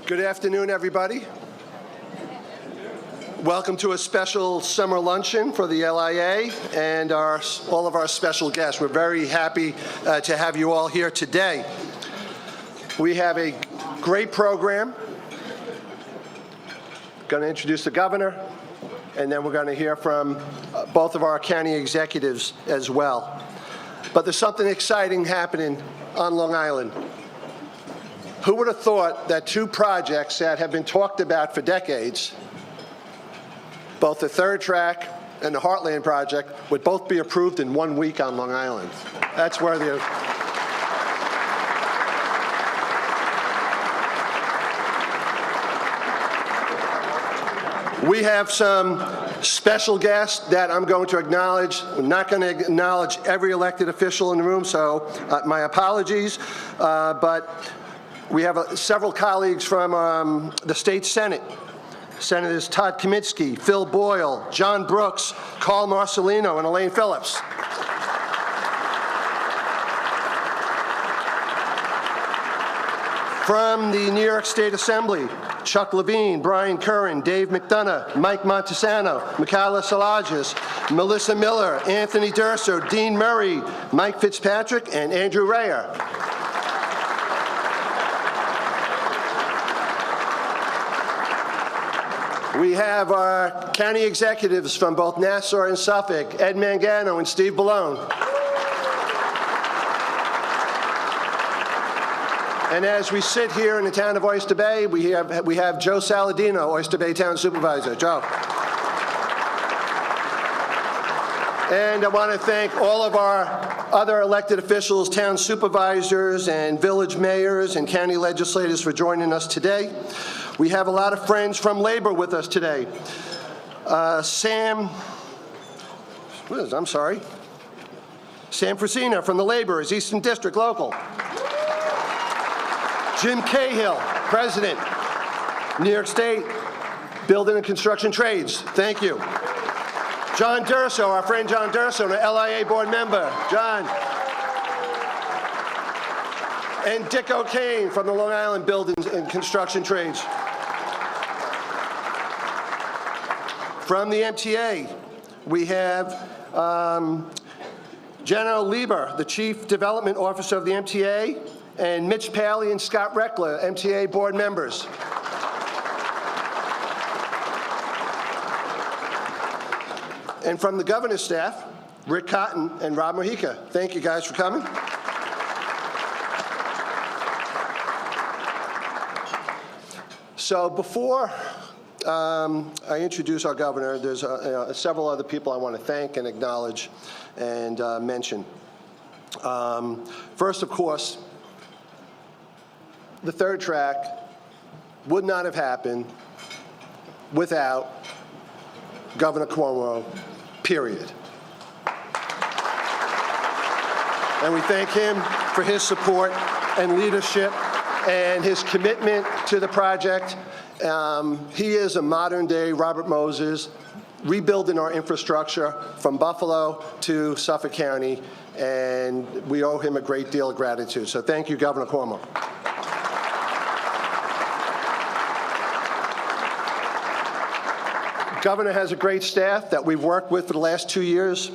Good afternoon, everybody. Welcome to a special summer luncheon for the LIA and all of our special guests. We're very happy to have you all here today. We have a great program. Going to introduce the governor, and then we're going to hear from both of our county executives as well. But there's something exciting happening on Long Island. Who would have thought that two projects that have been talked about for decades, both the third track and the Heartland project, would both be approved in 1 week on Long Island? That's worthy of. We have some special guests that I'm going to acknowledge. I'm not going to acknowledge every elected official in the room, so my apologies. But we have several colleagues from the state Senate. Senators Todd Kaminsky, Phil Boyle, John Brooks, Carl Marcelino, and Elaine Phillips. From the New York State Assembly, Chuck Levine, Brian Curran, Dave McDonough, Mike Montesano, Michaela Salages, Melissa Miller, Anthony Durso, Dean Murray, Mike Fitzpatrick, and Andrew Rayer. We have our county executives from both Nassau and Suffolk, Ed Mangano and Steve Bellone. And as we sit here in the town of Oyster Bay, we have Joe Saladino, Oyster Bay Town Supervisor. Joe. And I want to thank all of our other elected officials, town supervisors, and village mayors and county legislators for joining us today. We have a lot of friends from labor with us today. Sam Fresina from the Laborers, Eastern District Local. Jim Cahill, President, New York State Building and Construction Trades. Thank you. John Durso, our friend John Durso, an LIA board member. John. And Dick O'Kane from the Long Island Building and Construction Trades. From the MTA, we have General Lieber, the Chief Development Officer of the MTA, and Mitch Paley and Scott Reckler, MTA board members. And from the governor's staff, Rick Cotton and Rob Mojica. Thank you guys for coming. So before I introduce our governor, there's several other people I want to thank and acknowledge and mention. First, of course, the third track would not have happened without Governor Cuomo, period. And we thank him for his support and leadership and his commitment to the project. He is a modern-day Robert Moses, rebuilding our infrastructure from Buffalo to Suffolk County, and we owe him a great deal of gratitude. So thank you, Governor Cuomo. Governor has a great staff that we've worked with for the last 2 years,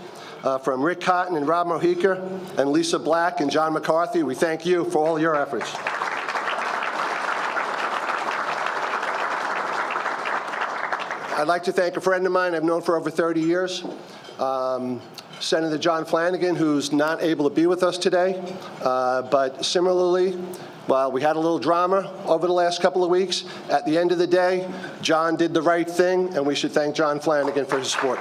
from Rick Cotton and Rob Mojica and Lisa Black and John McCarthy. We thank you for all your efforts. I'd like to thank a friend of mine I've known for over 30 years, Senator John Flanagan, who's not able to be with us today. But similarly, while we had a little drama over the last couple of weeks, at the end of the day, John did the right thing, and we should thank John Flanagan for his support.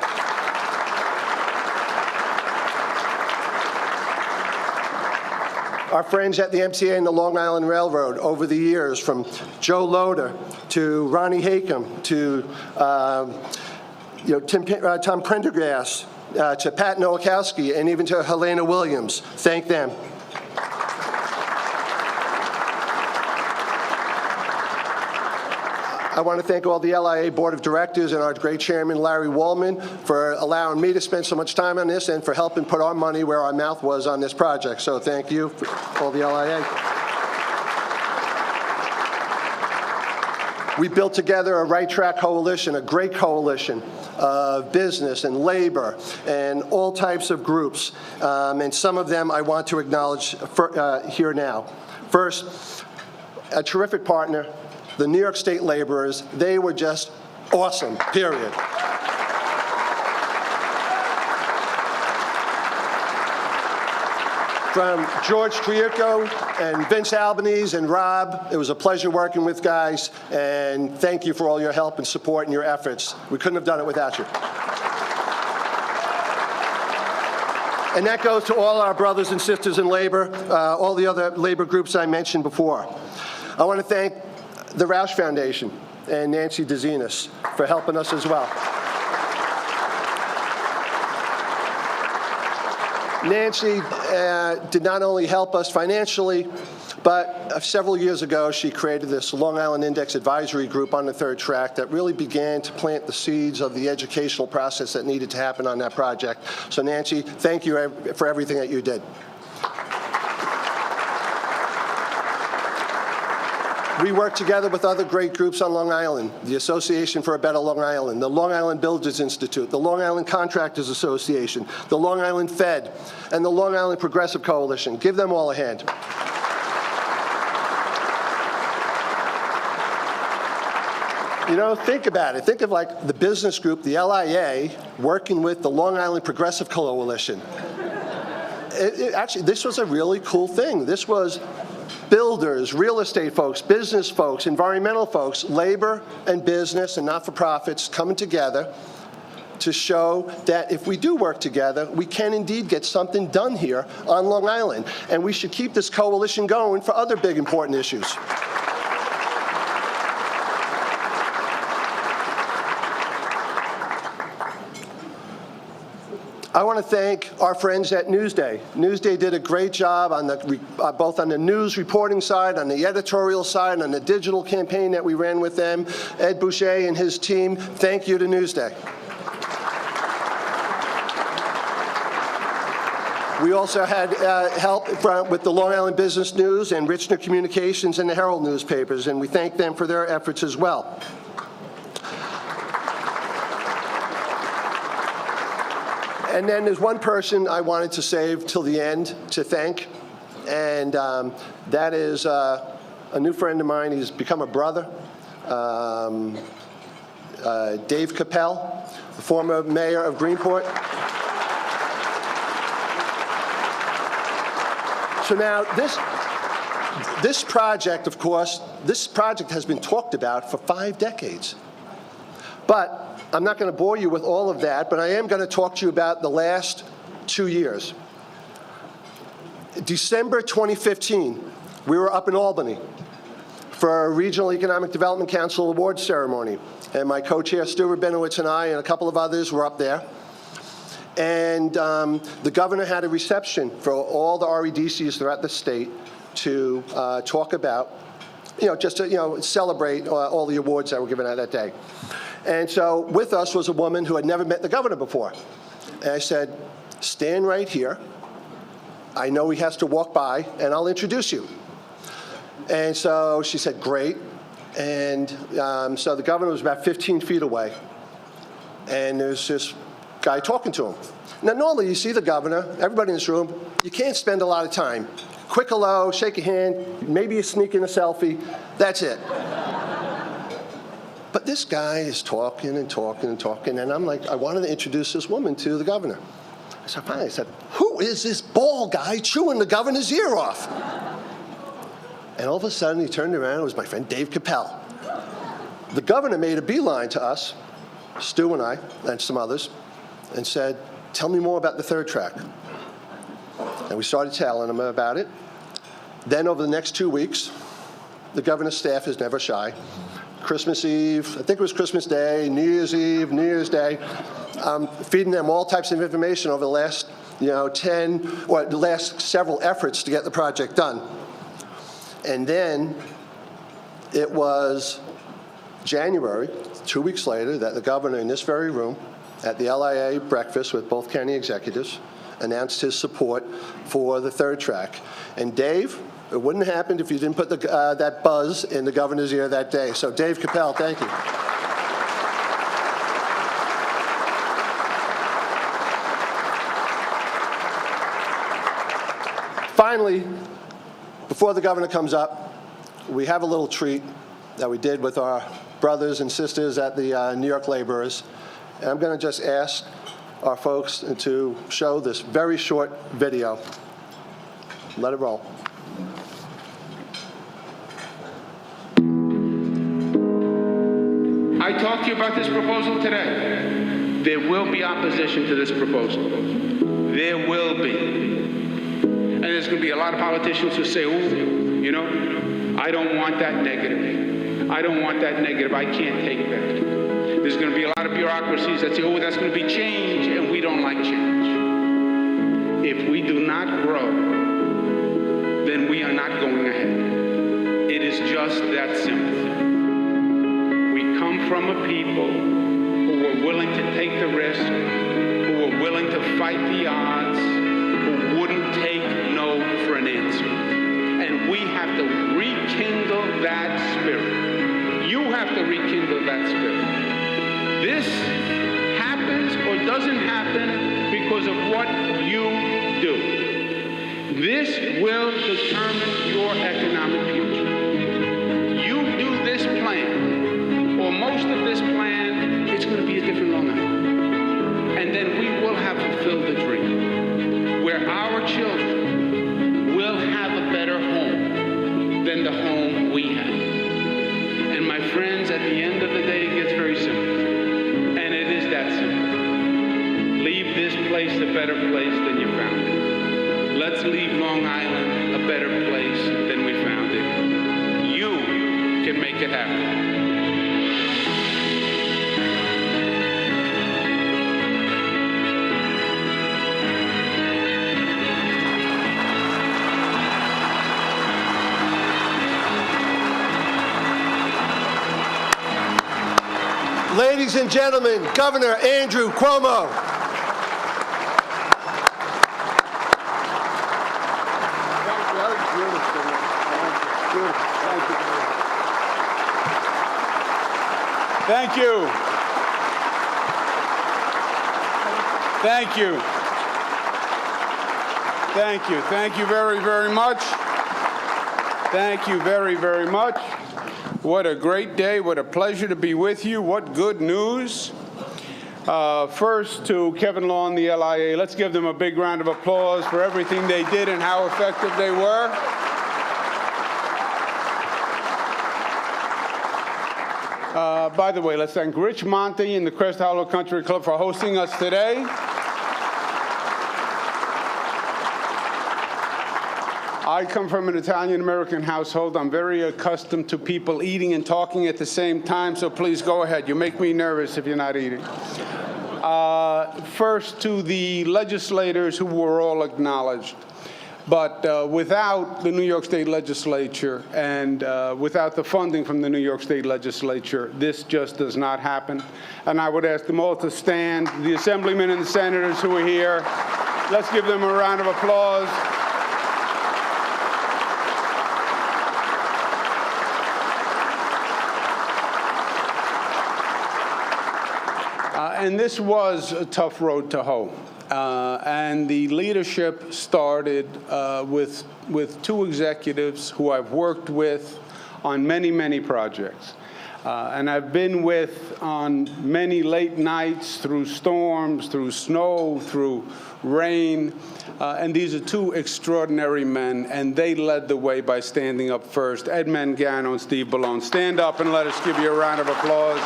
Our friends at the MTA and the Long Island Railroad over the years, from Joe Loader to Ronnie Hakem to Tom Prendergast to Pat Nowakowski and even to Helena Williams. Thank them. I want to thank all the LIA Board of Directors and our great chairman, Larry Wallman, for allowing me to spend so much time on this and for helping put our money where our mouth was on this project. So thank you for all the LIA. We built together a right track coalition, a great coalition of business and labor and all types of groups. And some of them I want to acknowledge here now. First, a terrific partner, the New York State laborers. They were just awesome, period. From George Triuco and Vince Albanese and Rob, it was a pleasure working with guys, and thank you for all your help and support and your efforts. We couldn't have done it without you. And that goes to all our brothers and sisters in labor, all the other labor groups I mentioned before. I want to thank the Roush Foundation and Nancy DeZinas for helping us as well. Nancy did not only help us financially, but several years ago she created this Long Island Index Advisory Group on the third track that really began to plant the seeds of the educational process that needed to happen on that project. So Nancy, thank you for everything that you did. We work together with other great groups on Long Island, the Association for a Better Long Island, the Long Island Builders Institute, the Long Island Contractors Association, the Long Island Fed, and the Long Island Progressive Coalition. Give them all a hand. You know, think about it. Think of like the business group, the LIA, working with the Long Island Progressive Coalition. Actually, this was a really cool thing. This was builders, real estate folks, business folks, environmental folks, labor and business and not-for-profits coming together to show that if we do work together, we can indeed get something done here on Long Island. And we should keep this coalition going for other big, important issues. I want to thank our friends at Newsday. Newsday did a great job on both on the news reporting side, on the editorial side, on the digital campaign that we ran with them. Ed Boucher and his team, thank you to Newsday. We also had help with the Long Island Business News and Richner Communications and the Herald newspapers, and we thank them for their efforts as well. And then there's one person I wanted to save till the end to thank, and that is a new friend of mine. He's become a brother, Dave Capel, the former mayor of Greenport. So now this project, of course, this project has been talked about for 5 decades. But I'm not going to bore you with all of that, but I am going to talk to you about the last 2 years. December 2015, we were up in Albany for a Regional Economic Development Council awards ceremony. And my co-chair, Stuart Benowitz, and I, and a couple of others were up there. And the governor had a reception for all the REDCs throughout the state to talk about, just to, celebrate all the awards that were given out that day. And so with us was a woman who had never met the governor before. And I said, stand right here. I know he has to walk by, and I'll introduce you. And so she said, great. And so the governor was about 15 feet away. And there's this guy talking to him. Now, normally you see the governor, everybody in this room, you can't spend a lot of time. Quick hello, shake a hand, maybe you sneak in a selfie, that's it. But this guy is talking and talking and talking, and I'm like, I wanted to introduce this woman to the governor. So finally I said, who is this bald guy chewing the governor's ear off? And all of a sudden he turned around, it was my friend Dave Capel. The governor made a beeline to us, Stu and I, and some others, and said, tell me more about the third track. And we started telling him about it. Then over the next 2 weeks, the governor's staff is never shy. Christmas Eve, I think it was Christmas Day, New Year's Eve, New Year's Day, feeding them all types of information over the last, 10, or the last several efforts to get the project done. And then it was January, 2 weeks later, that the governor in this very room at the LIA breakfast with both county executives announced his support for the third track. And Dave, It wouldn't have happened if you didn't put that buzz in the governor's ear that day. So Dave Capel, thank you. Finally, before the governor comes up, we have a little treat that we did with our brothers and sisters at the New York laborers. And I'm going to just ask our folks to show this very short video. Let it roll. I talked to you about this proposal today. There will be opposition to this proposal. There will be. And there's going to be a lot of politicians who say, oh, you know, I don't want that negative. I don't want that negative. I can't take that. There's going to be a lot of bureaucracies that say, oh, that's going to be change, and we don't like change. If we do not grow, then we are not going ahead. It is just that simple. We come from a people who were willing to take the risk, who were willing to fight the odds, who wouldn't take no for an answer. And we have to rekindle that spirit. You have to rekindle that spirit. This happens or doesn't happen because of what you do. This will determine your economic future. You do this plan, or most of this plan, it's going to be a different Long Island. And then we will have fulfilled the dream, where our children will have a better home than the home we have. And my friends, at the end of the day, it gets very simple. And it is that simple. Leave this place a better place than you found it. Let's leave Long Island a better place than we found it. You can make it happen. Ladies and gentlemen, Governor Andrew Cuomo. Thank you. Thank you. Thank you. Thank you very, very much. Thank you very, very much. What a great day. What a pleasure to be with you. What good news. First, to Kevin Law and the LIA, let's give them a big round of applause for everything they did and how effective they were. By the way, let's thank Rich Monte and the Crest Hollow Country Club for hosting us today. I come from an Italian-American household. I'm very accustomed to people eating and talking at the same time, so please go ahead. You make me nervous if you're not eating. First, to the legislators who were all acknowledged. But without the New York State Legislature and without the funding from the New York State Legislature, this just does not happen. And I would ask them all to stand, the assemblymen and the senators who are here. Let's give them a round of applause. And this was a tough road to hoe. And the leadership started with two executives who I've worked with on many, many projects. And I've been with on many late nights, through storms, through snow, through rain. And these are two extraordinary men, and they led the way by standing up first. Ed Mangano and Steve Bellone. Stand up and let us give you a round of applause.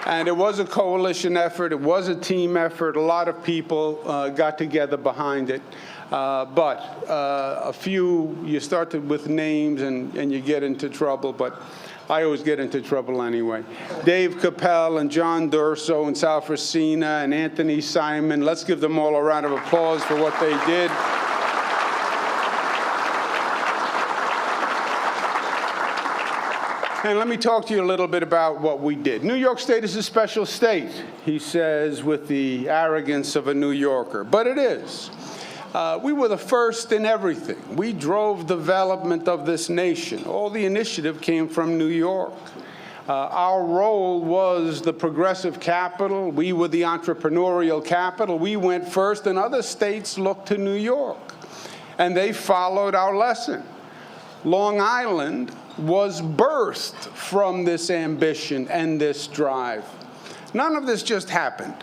And it was a coalition effort. It was a team effort. A lot of people got together behind it. But a few, you start with names and you get into trouble. But I always get into trouble anyway. Dave Capel and John Durso and Sal Frasina and Anthony Simon. Let's give them all a round of applause for what they did. And let me talk to you a little bit about what we did. New York State is a special state, he says with the arrogance of a New Yorker, but it is. We were the first in everything. We drove development of this nation. All the initiative came from New York. Our role was the progressive capital. We were the entrepreneurial capital. We went first, and other states looked to New York, and they followed our lesson. Long Island was birthed from this ambition and this drive. None of this just happened.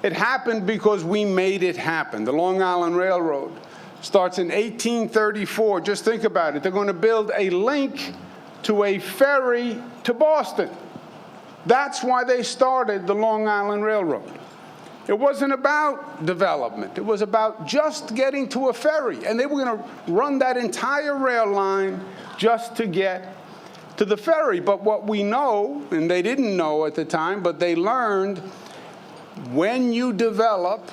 It happened because we made it happen. The Long Island Railroad starts in 1834. Just think about it. They're going to build a link to a ferry to Boston. That's why they started the Long Island Railroad. It wasn't about development. It was about just getting to a ferry. And they were going to run that entire rail line just to get to the ferry. But what we know, and they didn't know at the time, but they learned, when you develop,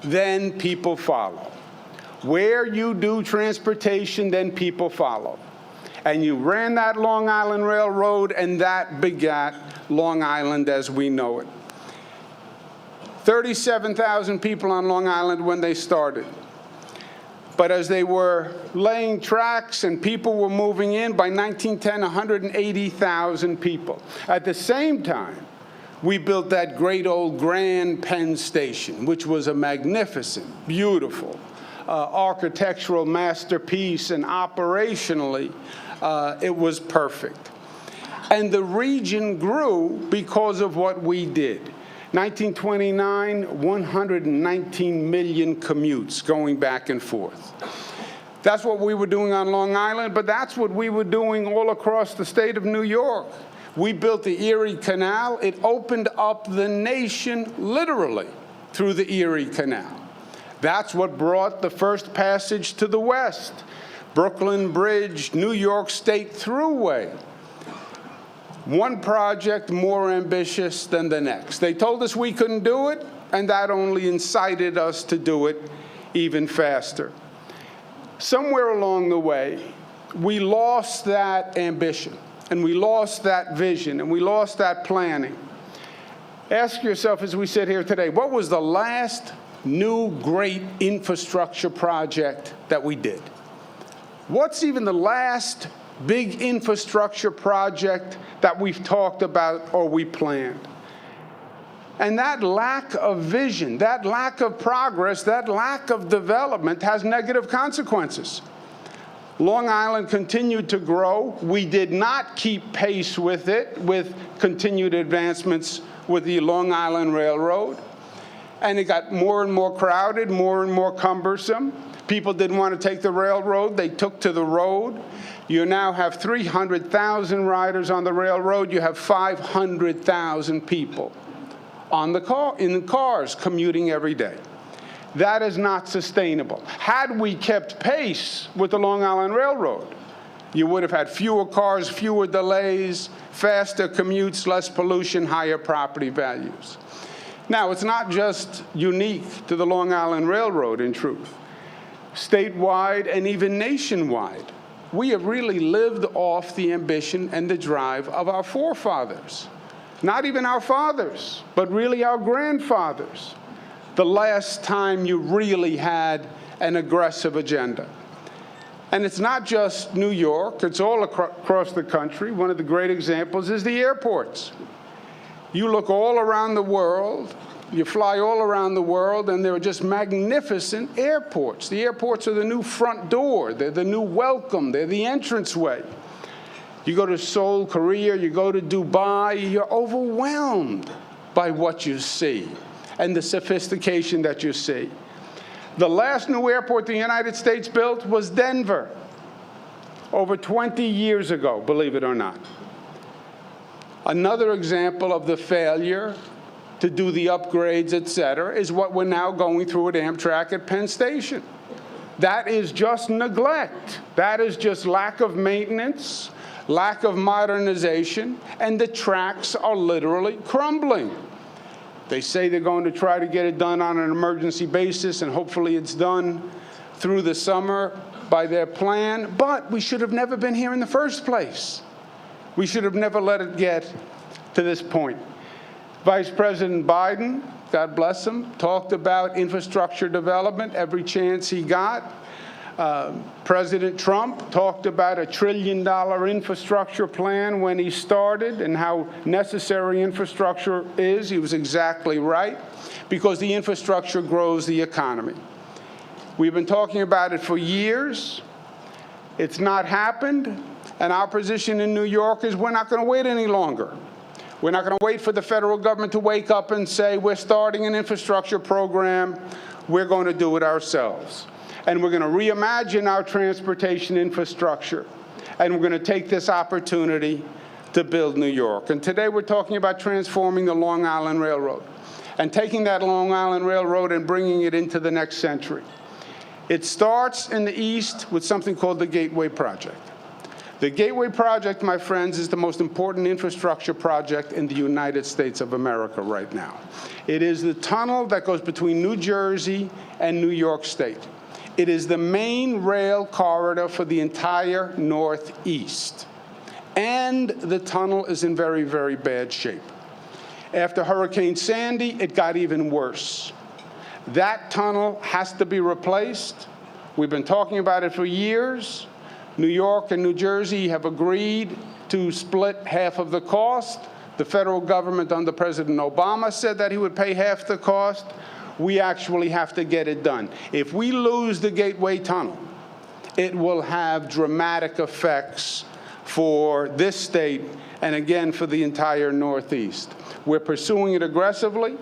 then people follow. Where you do transportation, then people follow. And you ran that Long Island Railroad, and that begat Long Island as we know it. 37,000 people on Long Island when they started. But as they were laying tracks and people were moving in, by 1910, 180,000 people. At the same time, we built that great old Grand Penn Station, which was a magnificent, beautiful, architectural masterpiece, and operationally, it was perfect. And the region grew because of what we did. 1929, 119 million commutes going back and forth. That's what we were doing on Long Island, but that's what we were doing all across the state of New York. We built the Erie Canal. It opened up the nation literally through the Erie Canal. That's what brought the first passage to the West. Brooklyn Bridge, New York State Thruway. One project more ambitious than the next. They told us we couldn't do it, and that only incited us to do it even faster. Somewhere along the way, we lost that ambition, and we lost that vision, and we lost that planning. Ask yourself as we sit here today, what was the last new great infrastructure project that we did? What's even the last big infrastructure project that we've talked about or we planned? And that lack of vision, that lack of progress, that lack of development has negative consequences. Long Island continued to grow. We did not keep pace with it, with continued advancements with the Long Island Railroad. And it got more and more crowded, more and more cumbersome. People didn't want to take the railroad. They took to the road. You now have 300,000 riders on the railroad. You have 500,000 people in the cars commuting every day. That is not sustainable. Had we kept pace with the Long Island Railroad, you would have had fewer cars, fewer delays, faster commutes, less pollution, higher property values. Now, it's not just unique to the Long Island Railroad, in truth. Statewide and even nationwide, we have really lived off the ambition and the drive of our forefathers. Not even our fathers, but really our grandfathers. The last time you really had an aggressive agenda. And it's not just New York, it's all across the country. One of the great examples is the airports. You look all around the world, you fly all around the world, and there are just magnificent airports. The airports are the new front door, they're the new welcome, they're the entranceway. You go to Seoul, Korea, you go to Dubai, you're overwhelmed by what you see and the sophistication that you see. The last new airport the United States built was Denver, over 20 years ago, believe it or not. Another example of the failure to do the upgrades, et cetera, is what we're now going through at Amtrak at Penn Station. That is just neglect. That is just lack of maintenance, lack of modernization, and the tracks are literally crumbling. They say they're going to try to get it done on an emergency basis, and hopefully it's done through the summer by their plan, but we should have never been here in the first place. We should have never let it get to this point. Vice President Biden, God bless him, talked about infrastructure development every chance he got. President Trump talked about a $1 trillion infrastructure plan when he started and how necessary infrastructure is. He was exactly right, because the infrastructure grows the economy. We've been talking about it for years. It's not happened, and our position in New York is we're not going to wait any longer. We're not going to wait for the federal government to wake up and say, we're starting an infrastructure program. We're going to do it ourselves. And we're going to reimagine our transportation infrastructure. And we're going to take this opportunity to build New York. And today we're talking about transforming the Long Island Railroad and taking that Long Island Railroad and bringing it into the next century. It starts in the East with something called the Gateway Project. The Gateway Project, my friends, is the most important infrastructure project in the United States of America right now. It is the tunnel that goes between New Jersey and New York State. It is the main rail corridor for the entire Northeast. And the tunnel is in very, very bad shape. After Hurricane Sandy, it got even worse. That tunnel has to be replaced. We've been talking about it for years. New York and New Jersey have agreed to split half of the cost. The federal government under President Obama said that he would pay half the cost. We actually have to get it done. If we lose the Gateway Tunnel, it will have dramatic effects for this state and, again, for the entire Northeast. We're pursuing it aggressively,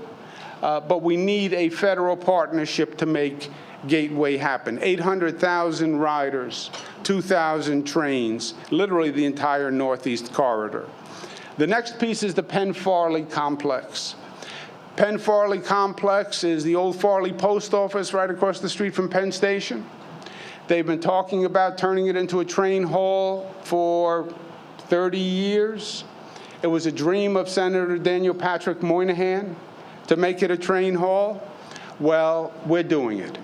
but we need a federal partnership to make Gateway happen. 800,000 riders, 2,000 trains, literally the entire Northeast corridor. The next piece is the Penn Farley complex. Penn Farley complex is the old Farley post office right across the street from Penn Station. They've been talking about turning it into a train hall for 30 years. It was a dream of Senator Daniel Patrick Moynihan to make it a train hall. Well, we're doing it.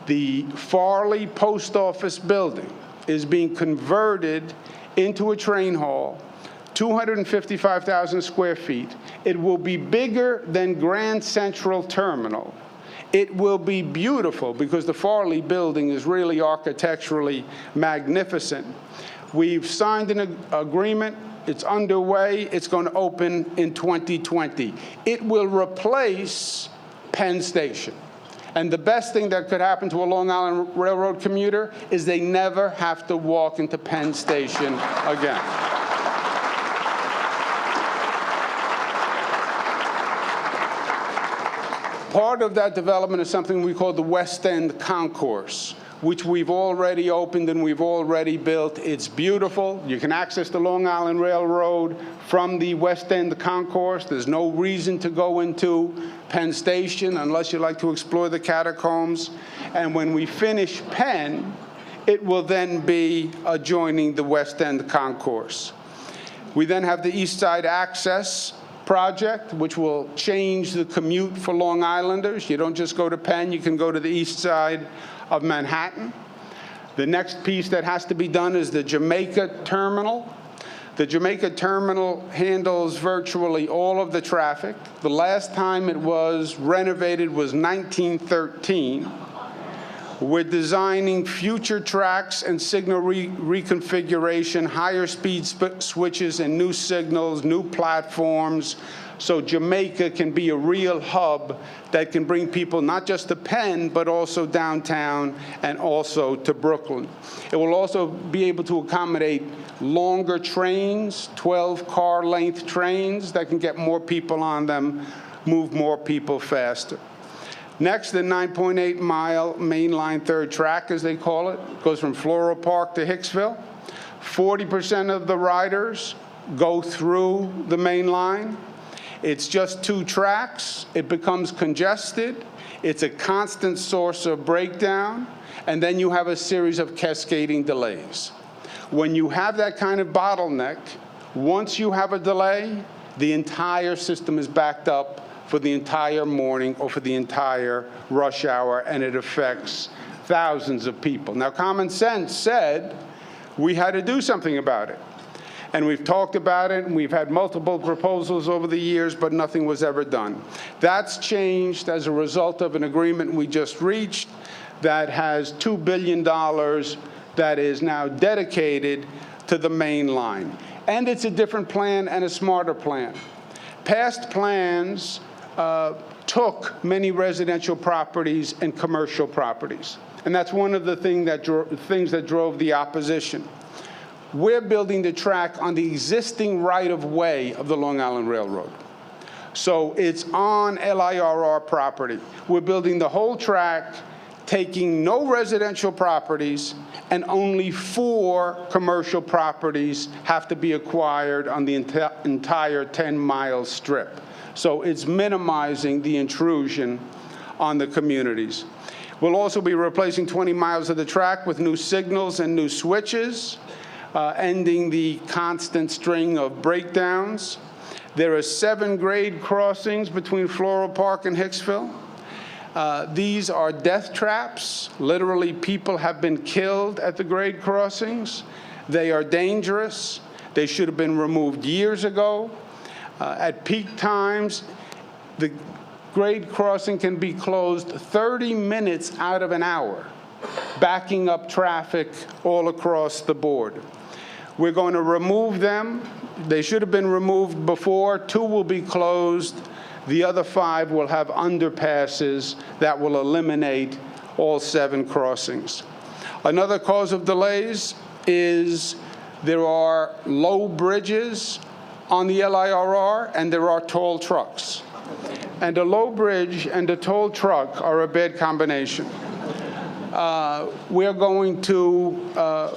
The Farley post office building is being converted into a train hall, 255,000 square feet. It will be bigger than Grand Central Terminal. It will be beautiful because the Farley building is really architecturally magnificent. We've signed an agreement. It's underway. It's going to open in 2020. It will replace Penn Station. And the best thing that could happen to a Long Island Railroad commuter is they never have to walk into Penn Station again. Part of that development is something we call the West End Concourse, which we've already opened and we've already built. It's beautiful. You can access the Long Island Railroad from the West End Concourse. There's no reason to go into Penn Station unless you like to explore the catacombs. And when we finish Penn, it will then be adjoining the West End Concourse. We then have the East Side Access project, which will change the commute for Long Islanders. You don't just go to Penn, you can go to the east side of Manhattan. The next piece that has to be done is the Jamaica Terminal. The Jamaica Terminal handles virtually all of the traffic. The last time it was renovated was 1913. We're designing future tracks and signal reconfiguration, higher speed switches and new signals, new platforms, so Jamaica can be a real hub that can bring people not just to Penn, but also downtown and also to Brooklyn. It will also be able to accommodate longer trains, 12-car length trains that can get more people on them, move more people faster. Next, the 9.8-mile mainline third track, as they call it, goes from Floral Park to Hicksville. 40% of the riders go through the main line. It's just 2 tracks. It becomes congested. It's a constant source of breakdown. And then you have a series of cascading delays. When you have that kind of bottleneck, once you have a delay, the entire system is backed up for the entire morning or for the entire rush hour, and it affects thousands of people. Now, common sense said we had to do something about it. And we've talked about it, and we've had multiple proposals over the years, but nothing was ever done. That's changed as a result of an agreement we just reached that has $2 billion that is now dedicated to the main line. And it's a different plan and a smarter plan. Past plans took many residential properties and commercial properties. And that's one of the things that drove the opposition. We're building the track on the existing right-of-way of the Long Island Railroad. So it's on LIRR property. We're building the whole track, taking no residential properties, and only 4 commercial properties have to be acquired on the entire 10-mile strip. So it's minimizing the intrusion on the communities. We'll also be replacing 20 miles of the track with new signals and new switches, ending the constant string of breakdowns. There are 7 grade crossings between Floral Park and Hicksville. These are death traps. Literally, people have been killed at the grade crossings. They are dangerous. They should have been removed years ago. At peak times, the grade crossing can be closed 30 minutes out of an hour, backing up traffic all across the board. We're going to remove them. They should have been removed before. 2 will be closed. The other 5 will have underpasses that will eliminate all 7 crossings. Another cause of delays is there are low bridges on the LIRR, and there are tall trucks. And a low bridge and a tall truck are a bad combination. We're going to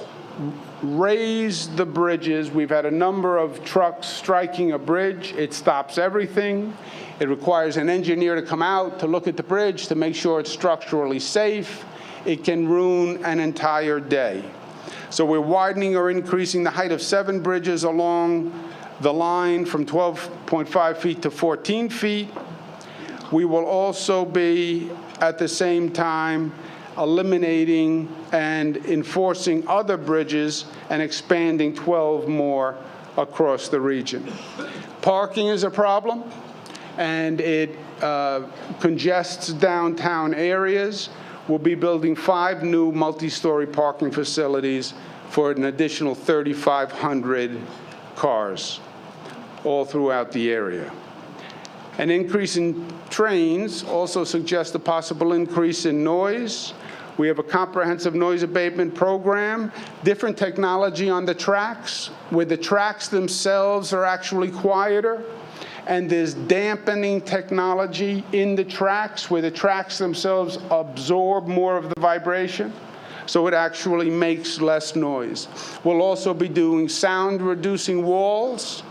raise the bridges. We've had a number of trucks striking a bridge. It stops everything. It requires an engineer to come out to look at the bridge to make sure it's structurally safe. It can ruin an entire day. So we're widening or increasing the height of 7 bridges along the line from 12.5 feet to 14 feet. We will also be, at the same time, eliminating and enforcing other bridges and expanding 12 more across the region. Parking is a problem, and it congests downtown areas. We'll be building 5 new multi-story parking facilities for an additional 3,500 cars all throughout the area. An increase in trains also suggests a possible increase in noise. We have a comprehensive noise abatement program, different technology on the tracks, where the tracks themselves are actually quieter, and there's dampening technology in the tracks, where the tracks themselves absorb more of the vibration, so it actually makes less noise. We'll also be doing sound-reducing walls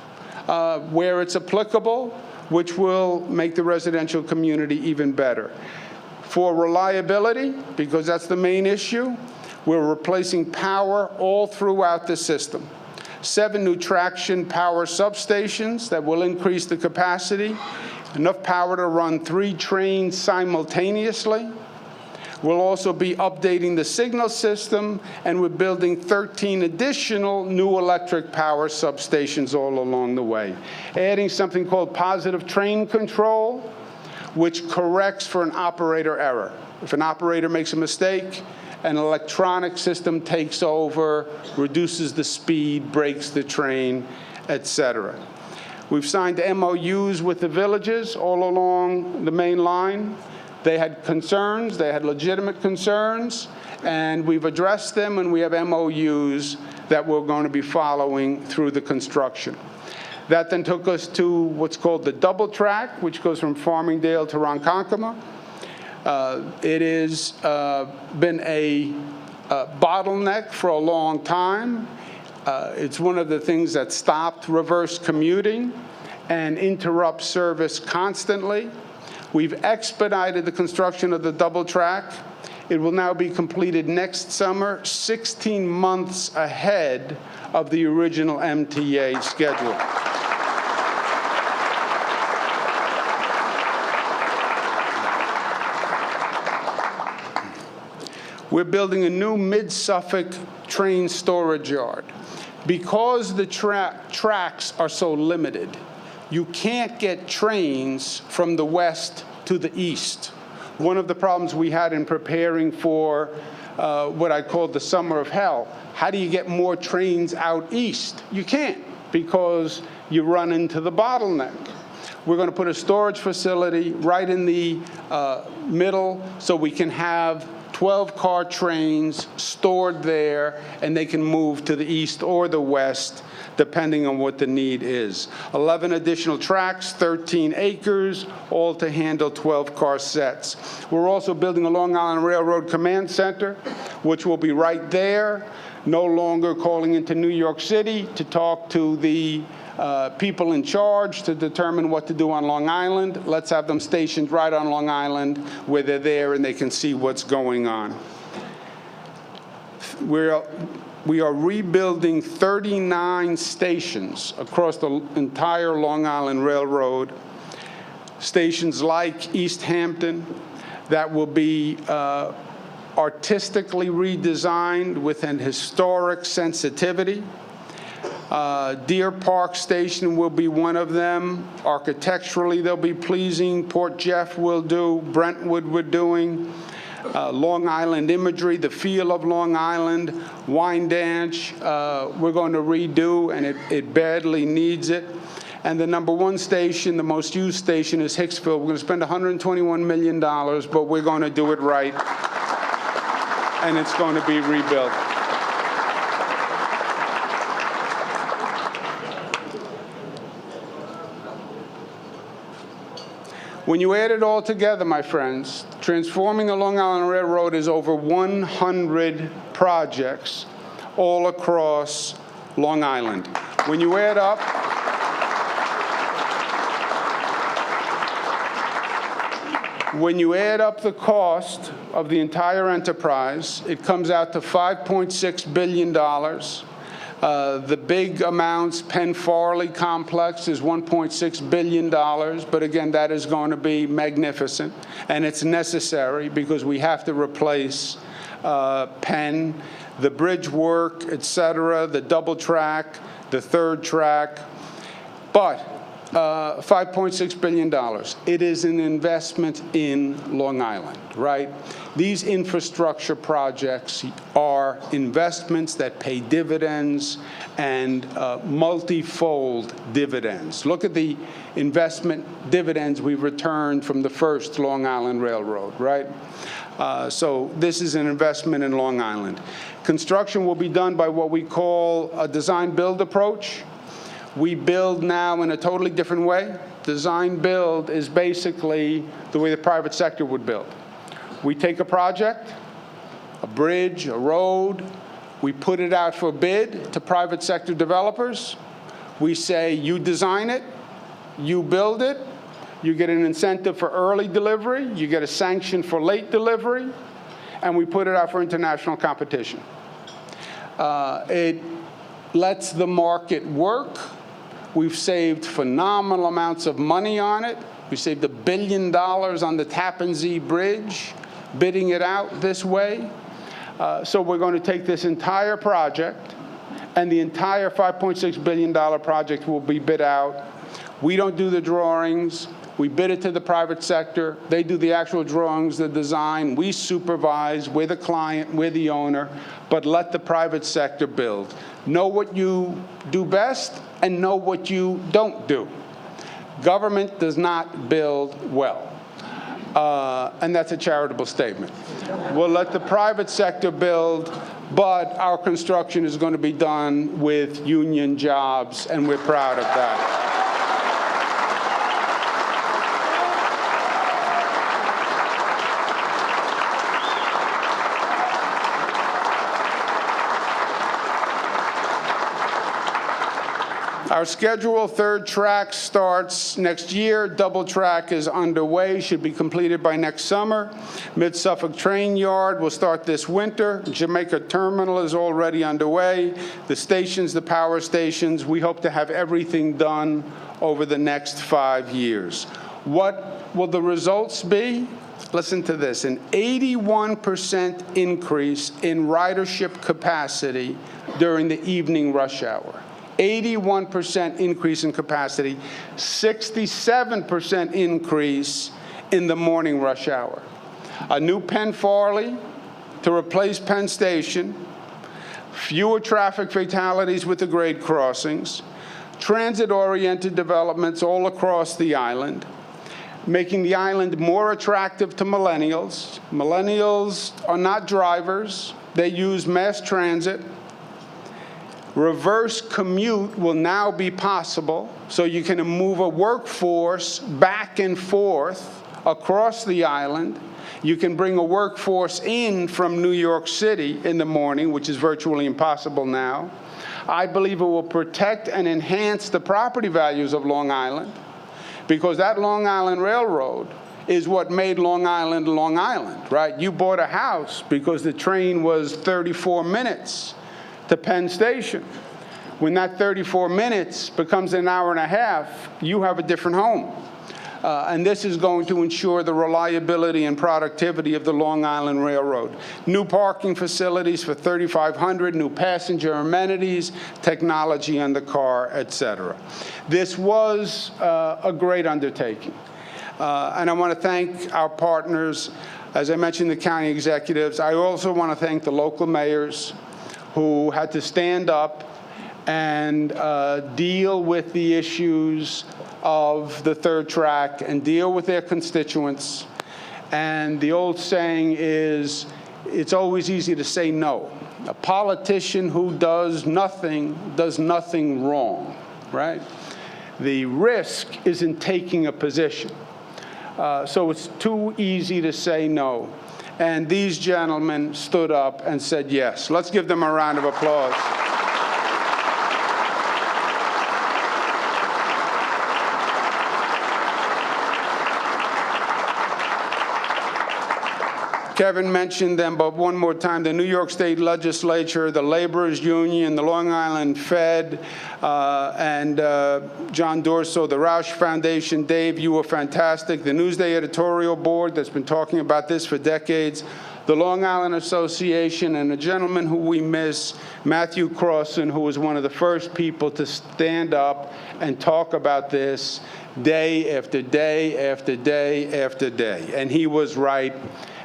where it's applicable, which will make the residential community even better. For reliability, because that's the main issue, we're replacing power all throughout the system. 7 new traction power substations that will increase the capacity, enough power to run 3 trains simultaneously. We'll also be updating the signal system, and we're building 13 additional new electric power substations all along the way. Adding something called positive train control, which corrects for an operator error. If an operator makes a mistake, an electronic system takes over, reduces the speed, brakes the train, etc. We've signed MOUs with the villages all along the main line. They had concerns, they had legitimate concerns, and we've addressed them, and we have MOUs that we're going to be following through the construction. That then took us to what's called the double track, which goes from Farmingdale to Ronkonkoma. It has been a bottleneck for a long time. It's one of the things that stopped reverse commuting and interrupts service constantly. We've expedited the construction of the double track. It will now be completed next summer, 16 months ahead of the original MTA schedule. We're building a new Mid-Suffolk train storage yard. Because the tracks are so limited, you can't get trains from the west to the east. One of the problems we had in preparing for what I called the summer of hell, how do you get more trains out east? You can't, because you run into the bottleneck. We're going to put a storage facility right in the middle so we can have 12-car trains stored there, and they can move to the east or the west, depending on what the need is. 11 additional tracks, 13 acres, all to handle 12-car sets. We're also building a Long Island Railroad Command Center, which will be right there, no longer calling into New York City to talk to the people in charge to determine what to do on Long Island. Let's have them stationed right on Long Island where they're there and they can see what's going on. We are rebuilding 39 stations across the entire Long Island Railroad. Stations like East Hampton that will be artistically redesigned with an historic sensitivity. Deer Park Station will be one of them. Architecturally, they'll be pleasing. Port Jeff will do. Brentwood we're doing. Long Island imagery, the feel of Long Island. Wyandanch, we're going to redo, and it badly needs it. And the #1 station, the most used station, is Hicksville. We're going to spend $121 million, but we're going to do it right, and it's going to be rebuilt. When you add it all together, my friends, transforming the Long Island Railroad is over 100 projects all across Long Island. When you add up the cost of the entire enterprise, it comes out to $5.6 billion. The big amounts, Penn Farley Complex is $1.6 billion, but again, that is going to be magnificent, and it's necessary because we have to replace Penn, the bridge work, et cetera, the double track, the third track, but $5.6 billion. It is an investment in Long Island, right? These infrastructure projects are investments that pay dividends and multifold dividends. Look at the investment dividends we've returned from the first Long Island Railroad, right? So this is an investment in Long Island. Construction will be done by what we call a design-build approach. We build now in a totally different way. Design-build is basically the way the private sector would build. We take a project, a bridge, a road, we put it out for bid to private sector developers. We say, you design it, you build it, you get an incentive for early delivery, you get a sanction for late delivery, and we put it out for international competition. It lets the market work. We've saved phenomenal amounts of money on it. We saved $1 billion on the Tappan Zee Bridge, bidding it out this way. So we're going to take this entire project, and the entire $5.6 billion project will be bid out. We don't do the drawings. We bid it to the private sector. They do the actual drawings, the design. We supervise. We're the client. We're the owner. But let the private sector build. Know what you do best and know what you don't do. Government does not build well. And that's a charitable statement. We'll let the private sector build, but our construction is going to be done with union jobs, and we're proud of that. Our schedule, third track starts next year. Double track is underway, should be completed by next summer. Mid-Suffolk Train Yard will start this winter. Jamaica Terminal is already underway. The stations, the power stations, we hope to have everything done over the next 5 years. What will the results be? listen to this, an 81% increase in ridership capacity during the evening rush hour. 81% increase in capacity, 67% increase in the morning rush hour. A new Penn Farley to replace Penn Station, fewer traffic fatalities with the grade crossings, transit-oriented developments all across the island, making the island more attractive to millennials. Millennials are not drivers. They use mass transit. Reverse commute will now be possible, so you can move a workforce back and forth across the island. You can bring a workforce in from New York City in the morning, which is virtually impossible now. I believe it will protect and enhance the property values of Long Island, because that Long Island Railroad is what made Long Island, right? You bought a house because the train was 34 minutes to Penn Station. When that 34 minutes becomes an hour and a half, you have a different home. And this is going to ensure the reliability and productivity of the Long Island Railroad. New parking facilities for 3,500, new passenger amenities, technology on the car, et cetera. This was a great undertaking. And I want to thank our partners, as I mentioned, the county executives. I also want to thank the local mayors who had to stand up and deal with the issues of the third track and deal with their constituents. And the old saying is, it's always easy to say no. A politician who does nothing wrong, right? The risk is in taking a position. So it's too easy to say no. And these gentlemen stood up and said yes. Let's give them a round of applause. Kevin mentioned them, but one more time, the New York State Legislature, the Laborers Union, the Long Island Fed, and John Dorso, the Roush Foundation. Dave, you were fantastic. The Newsday editorial board that's been talking about this for decades, the Long Island Association, and a gentleman who we miss, Matthew Crossan, who was one of the first people to stand up and talk about this day after day after day after day. And he was right.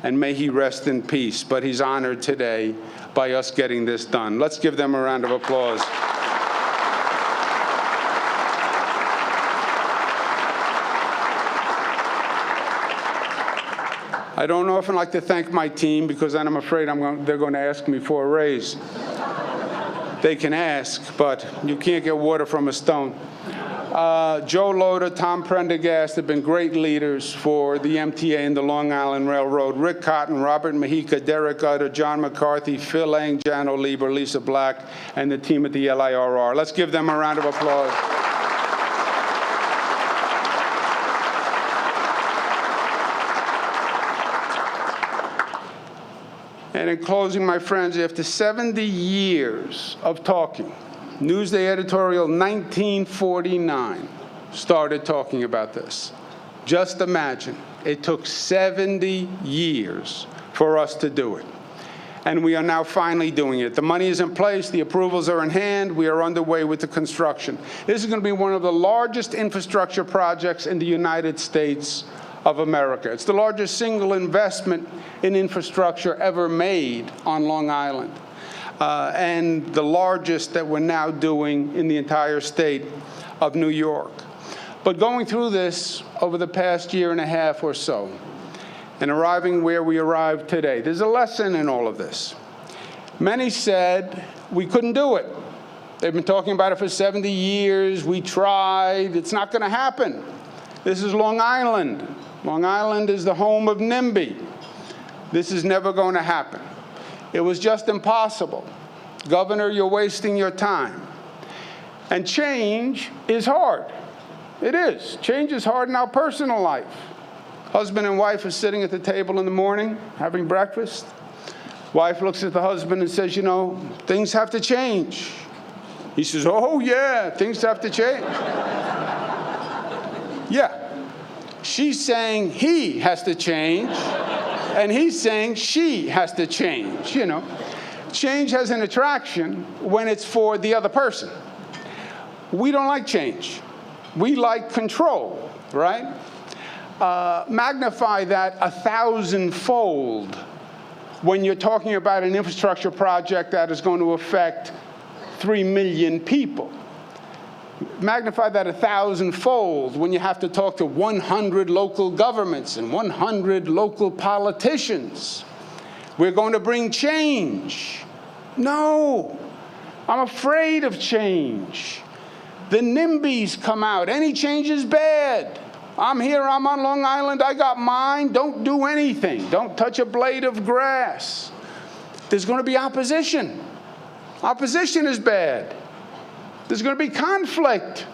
And may he rest in peace. But he's honored today by us getting this done. Let's give them a round of applause. I don't often like to thank my team because then I'm afraid they're going to ask me for a raise. They can ask, but you can't get water from a stone. Joe Loder, Tom Prendergast have been great leaders for the MTA and the Long Island Railroad. Rick Cotton, Robert Mahika, Derek Utter, John McCarthy, Phil Lang, Jano Lieber, Lisa Black, and the team at the LIRR. Let's give them a round of applause. And in closing, my friends, after 70 years of talking, Newsday editorial 1949 started talking about this. Just imagine, it took 70 years for us to do it. And we are now finally doing it. The money is in place, the approvals are in hand, we are underway with the construction. This is going to be one of the largest infrastructure projects in the United States of America. It's the largest single investment in infrastructure ever made on Long Island. And the largest that we're now doing in the entire state of New York. But going through this over the past year and a half or so, and arriving where we arrived today, there's a lesson in all of this. Many said we couldn't do it. They've been talking about it for 70 years. We tried. It's not going to happen. This is Long Island. Long Island is the home of NIMBY. This is never going to happen. It was just impossible. Governor, you're wasting your time. And change is hard. It is. Change is hard in our personal life. Husband and wife are sitting at the table in the morning, having breakfast. Wife looks at the husband and says, you know, things have to change. He says, oh, yeah, things have to change. Yeah. she's saying he has to change, and he's saying she has to change, you know. Change has an attraction when it's for the other person. We don't like change. We like control, right? Magnify that 1,000-fold when you're talking about an infrastructure project that is going to affect 3 million people. Magnify that 1,000-fold when you have to talk to 100 local governments and 100 local politicians. We're going to bring change. No, I'm afraid of change. The NIMBYs come out. Any change is bad. I'm here, I'm on Long Island, I got mine. Don't do anything. Don't touch a blade of grass. There's going to be opposition. Opposition is bad. There's going to be conflict.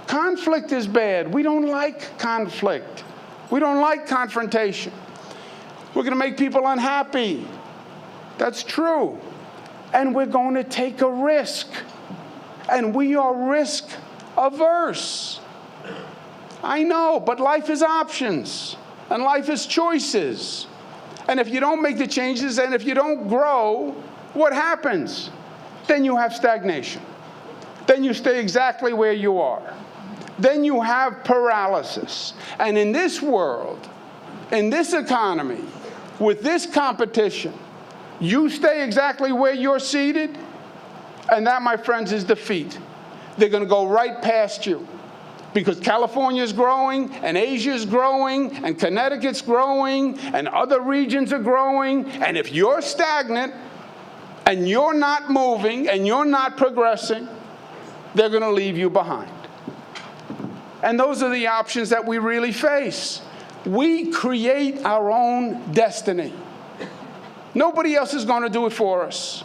Conflict is bad. We don't like conflict. We don't like confrontation. We're going to make people unhappy. That's true. And we're going to take a risk. And we are risk averse. I know, but life is options. And life is choices. And if you don't make the changes and if you don't grow, what happens? Then you have stagnation. Then you stay exactly where you are. Then you have paralysis. And in this world, in this economy, with this competition, you stay exactly where you're seated, and that, my friends, is defeat. They're going to go right past you because California's growing, and Asia's growing, and Connecticut's growing, and other regions are growing, and if you're stagnant, and you're not moving, and you're not progressing, they're going to leave you behind. And those are the options that we really face. We create our own destiny. Nobody else is going to do it for us.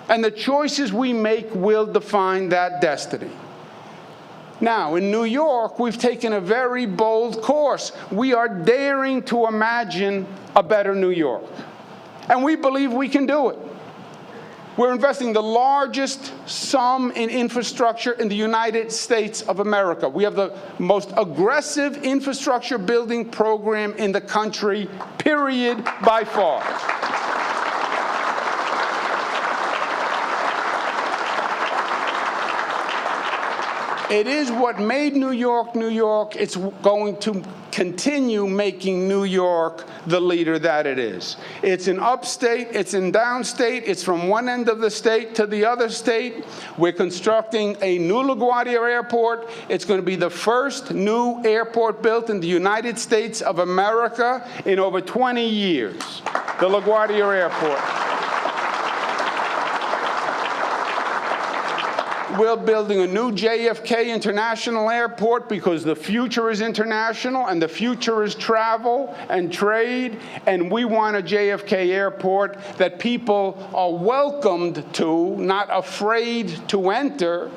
And the choices we make will define that destiny. Now, in New York, we've taken a very bold course. We are daring to imagine a better New York. And we believe we can do it. We're investing the largest sum in infrastructure in the United States of America. We have the most aggressive infrastructure building program in the country, period, by far. It is what made New York, New York. It's going to continue making New York the leader that it is. It's in upstate, it's in downstate, it's from one end of the state to the other state. We're constructing a new LaGuardia Airport. It's going to be the first new airport built in the United States of America in over 20 years, the LaGuardia Airport. We're building a new JFK International Airport because the future is international and the future is travel and trade, and we want a JFK Airport that people are welcomed to, not afraid to enter,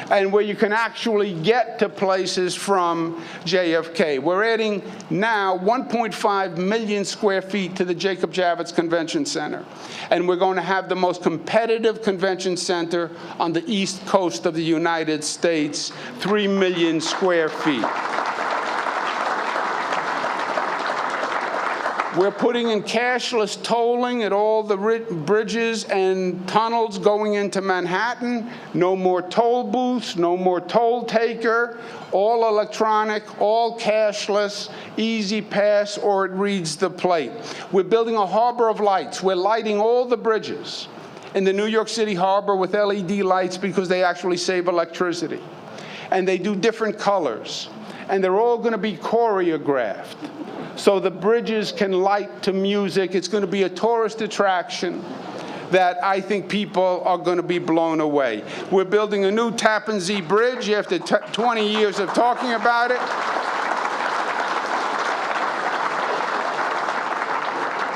and where you can actually get to places from JFK. We're adding now 1.5 million square feet to the Jacob Javits Convention Center. And we're going to have the most competitive convention center on the East Coast of the United States, 3 million square feet. We're putting in cashless tolling at all the bridges and tunnels going into Manhattan. No more toll booths, no more toll taker, all electronic, all cashless, easy pass, or it reads the plate. We're building a harbor of lights. We're lighting all the bridges in the New York City harbor with LED lights because they actually save electricity. And they do different colors. And they're all going to be choreographed. So the bridges can light to music. It's going to be a tourist attraction that I think people are going to be blown away. We're building a new Tappan Zee Bridge after 20 years of talking about it.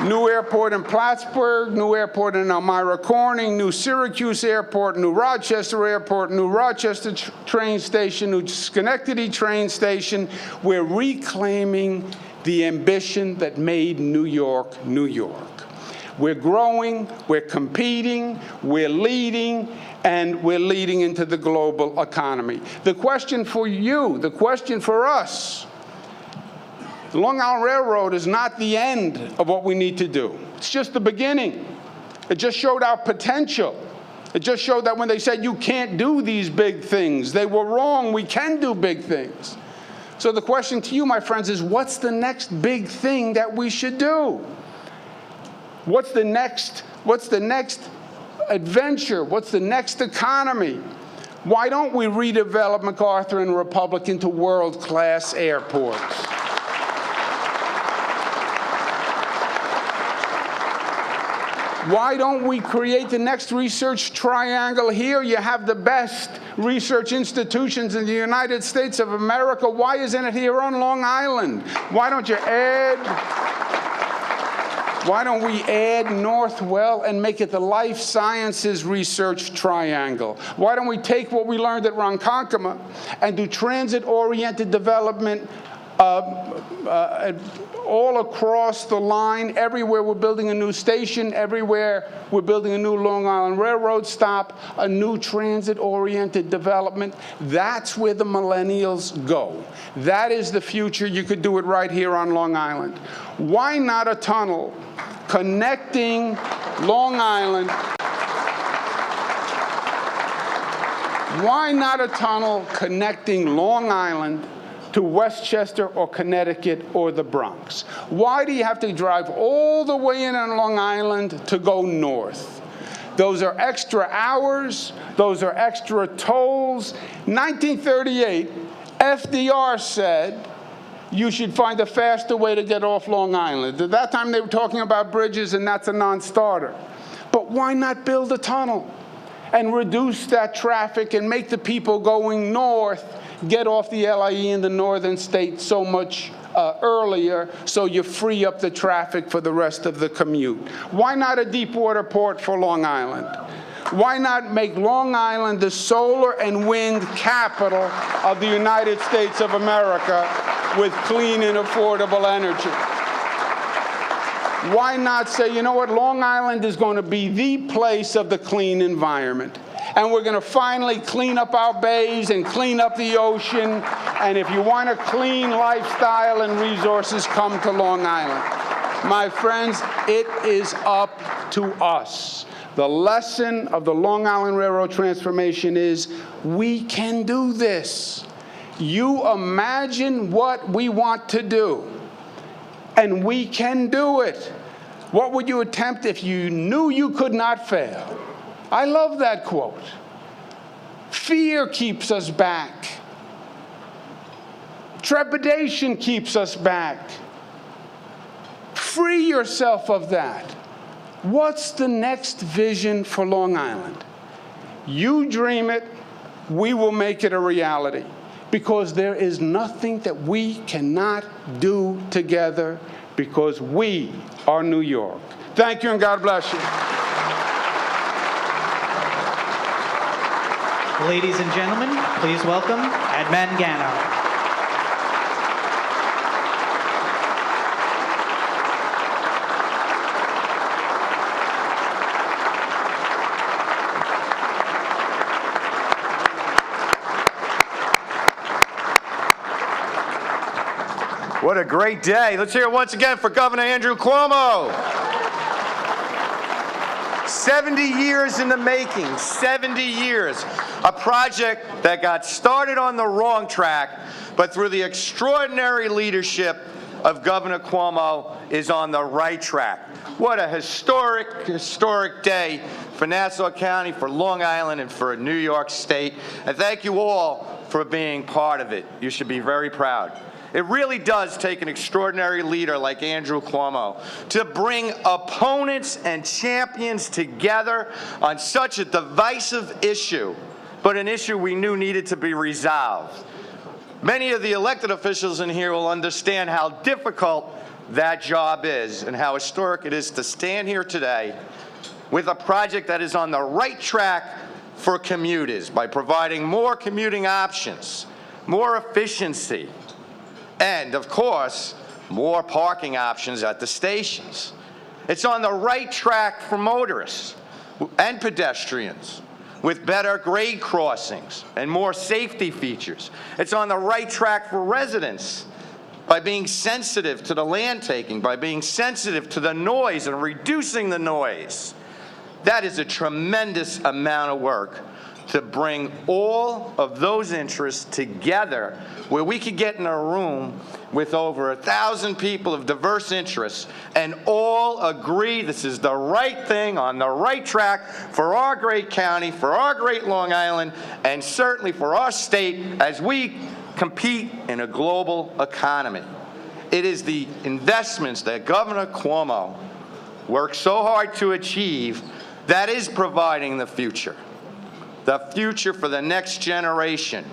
New airport in Plattsburgh, new airport in Elmira Corning, new Syracuse Airport, new Rochester Airport, new Rochester train station, new Schenectady train station. We're reclaiming the ambition that made New York, New York. We're growing, we're competing, we're leading, and we're leading into the global economy. The question for you, the question for us, The Long Island Railroad is not the end of what we need to do. It's just the beginning. It just showed our potential. It just showed that when they said you can't do these big things, they were wrong. We can do big things. So the question to you, my friends, is what's the next big thing that we should do? What's the next adventure? What's the next economy? Why don't we redevelop MacArthur and Republic into world-class airports? Why don't we create the next research triangle here? You have the best research institutions in the United States of America. Why isn't it here on Long Island? Why don't we add Northwell and make it the life sciences research triangle? Why don't we take what we learned at Ronkonkoma and do transit-oriented development all across the line? Everywhere we're building a new station, everywhere we're building a new Long Island Railroad stop, a new transit-oriented development. That's where the millennials go. That is the future. You could do it right here on Long Island. Why not a tunnel connecting Long Island? Why not a tunnel connecting Long Island to Westchester or Connecticut or the Bronx? Why do you have to drive all the way in on Long Island to go north? Those are extra hours. Those are extra tolls. 1938, FDR said you should find a faster way to get off Long Island. At that time, they were talking about bridges, and that's a non-starter. But why not build a tunnel and reduce that traffic and make the people going north get off the LIA in the northern states so much earlier, so you free up the traffic for the rest of the commute? Why not a deep water port for Long Island? Why not make Long Island the solar and wind capital of the United States of America with clean and affordable energy? Why not say, you know what, Long Island is going to be the place of the clean environment, and we're going to finally clean up our bays and clean up the ocean, and if you want a clean lifestyle and resources, come to Long Island. My friends, it is up to us. The lesson of the Long Island Railroad transformation is we can do this. You imagine what we want to do, and we can do it. What would you attempt if you knew you could not fail? I love that quote. Fear keeps us back. Trepidation keeps us back. Free yourself of that. What's the next vision for Long Island? You dream it, we will make it a reality, because there is nothing that we cannot do together, because we are New York. Thank you, and God bless you. Ladies and gentlemen, please welcome Ed Mangano. What a great day. Let's hear it once again for Governor Andrew Cuomo. 70 years in the making, 70 years. A project that got started on the wrong track, but through the extraordinary leadership of Governor Cuomo is on the right track. What a historic day for Nassau County, for Long Island, and for New York State. And thank you all for being part of it. You should be very proud. It really does take an extraordinary leader like Andrew Cuomo to bring opponents and champions together on such a divisive issue, but an issue we knew needed to be resolved. Many of the elected officials in here will understand how difficult that job is and how historic it is to stand here today with a project that is on the right track for commuters by providing more commuting options, more efficiency, and, of course, more parking options at the stations. It's on the right track for motorists and pedestrians with better grade crossings and more safety features. It's on the right track for residents by being sensitive to the land taking, by being sensitive to the noise and reducing the noise. That is a tremendous amount of work to bring all of those interests together where we could get in a room with over 1,000 people of diverse interests and all agree this is the right thing on the right track for our great county, for our great Long Island, and certainly for our state as we compete in a global economy. It is the investments that Governor Cuomo worked so hard to achieve that is providing the future for the next generation,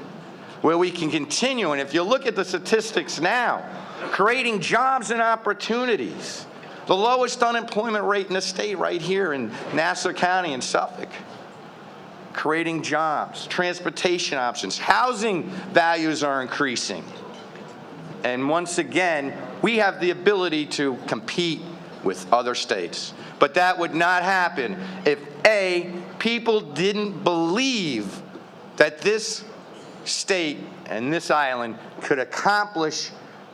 where we can continue. And if you look at the statistics now, creating jobs and opportunities, the lowest unemployment rate in the state right here in Nassau County and Suffolk, creating jobs, transportation options, housing values are increasing. And once again, we have the ability to compete with other states. But that would not happen if, A, people didn't believe that this state and this island could accomplish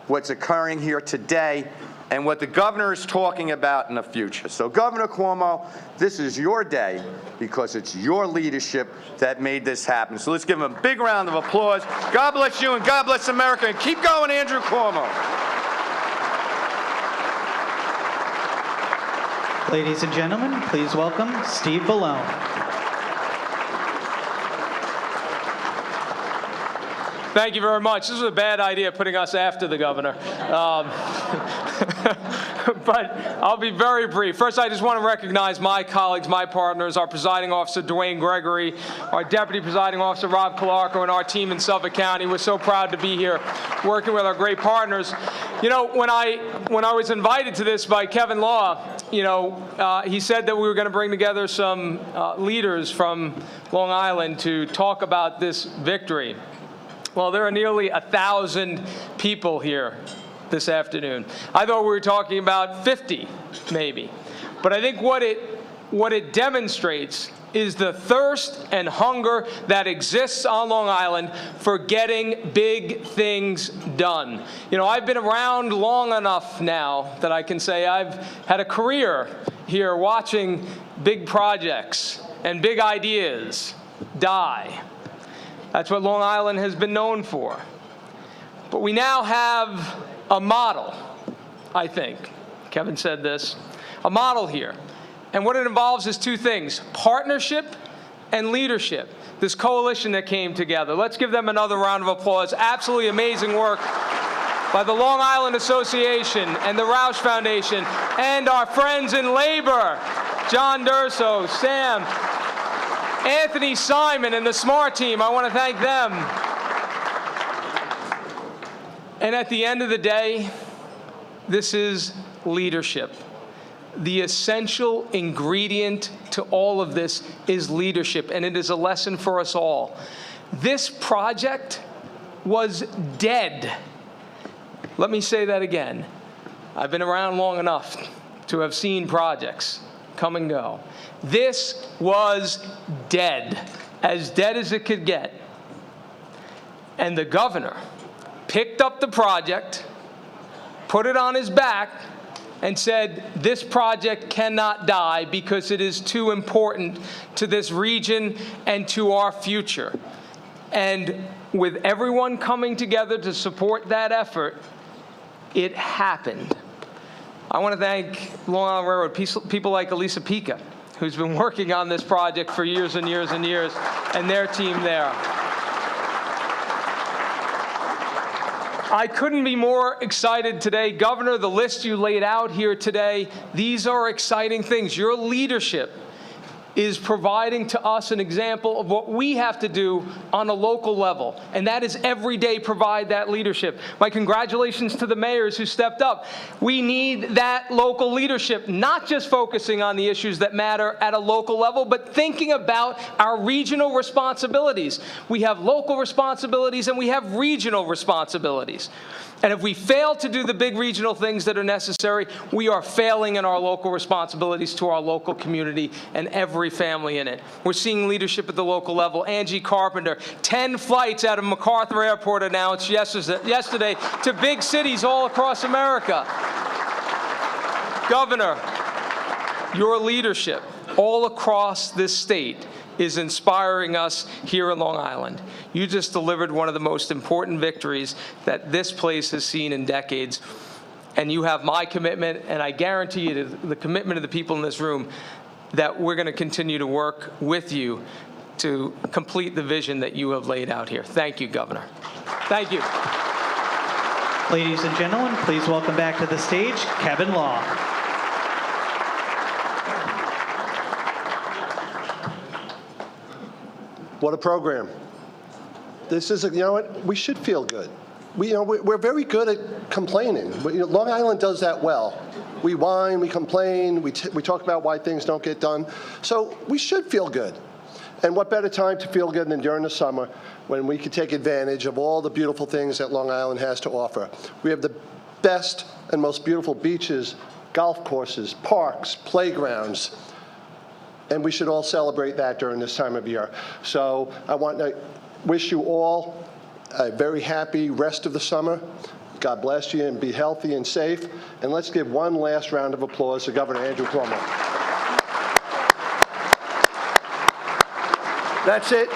what's occurring here today and what the governor is talking about in the future. So, Governor Cuomo, this is your day because it's your leadership that made this happen. So let's give him a big round of applause. God bless you and God bless America. And keep going, Andrew Cuomo. Ladies and gentlemen, please welcome Steve Bellone. Thank you very much. This was a bad idea, putting us after the governor. But I'll be very brief. First, I just want to recognize my colleagues, my partners, our presiding officer, Dwayne Gregory, our deputy presiding officer, Rob Calarco, and our team in Suffolk County. We're so proud to be here working with our great partners. You know, when I was invited to this by Kevin Law, he said that we were going to bring together some leaders from Long Island to talk about this victory. Well, there are nearly 1,000 people here this afternoon. I thought we were talking about 50, maybe. But I think what it demonstrates is the thirst and hunger that exists on Long Island for getting big things done. You know, I've been around long enough now that I can say I've had a career here watching big projects and big ideas die. That's what Long Island has been known for. But we now have a model, I think. Kevin said this. A model here. And what it involves is two things: partnership and leadership. This coalition that came together. Let's give them another round of applause. Absolutely amazing work by the Long Island Association and the Roush Foundation and our friends in labor, John Durso, Sam, Anthony Simon, and the SMART team. I want to thank them. And at the end of the day, this is leadership. The essential ingredient to all of this is leadership, and it is a lesson for us all. This project was dead. Let me say that again. I've been around long enough to have seen projects come and go. This was dead as it could get. And the governor picked up the project, put it on his back, and said, this project cannot die because it is too important to this region and to our future. And with everyone coming together to support that effort, it happened. I want to thank Long Island Railroad, people like Elisa Pica, who's been working on this project for years and years and years, and their team there. I couldn't be more excited today. Governor, the list you laid out here today, these are exciting things. Your leadership is providing to us an example of what we have to do on a local level, and that is every day provide that leadership. My congratulations to the mayors who stepped up. We need that local leadership, not just focusing on the issues that matter at a local level, but thinking about our regional responsibilities. We have local responsibilities and we have regional responsibilities. And if we fail to do the big regional things that are necessary, we are failing in our local responsibilities to our local community and every family in it. We're seeing leadership at the local level. Angie Carpenter, 10 flights out of MacArthur Airport announced yesterday to big cities all across America. Governor, your leadership all across this state is inspiring us here in Long Island. You just delivered one of the most important victories that this place has seen in decades. And you have my commitment, and I guarantee you the commitment of the people in this room, that we're going to continue to work with you to complete the vision that you have laid out here. Thank you, Governor. Thank you. Ladies and gentlemen, please welcome back to the stage Kevin Law. What a program. This is, you know what, we should feel good. We're very good at complaining. Long Island does that well. We whine, we complain, we talk about why things don't get done. So we should feel good. And what better time to feel good than during the summer when we can take advantage of all the beautiful things that Long Island has to offer. We have the best and most beautiful beaches, golf courses, parks, playgrounds, and we should all celebrate that during this time of year. So I want to wish you all a very happy rest of the summer. God bless you and be healthy and safe. And let's give one last round of applause to Governor Andrew Cuomo. That's it.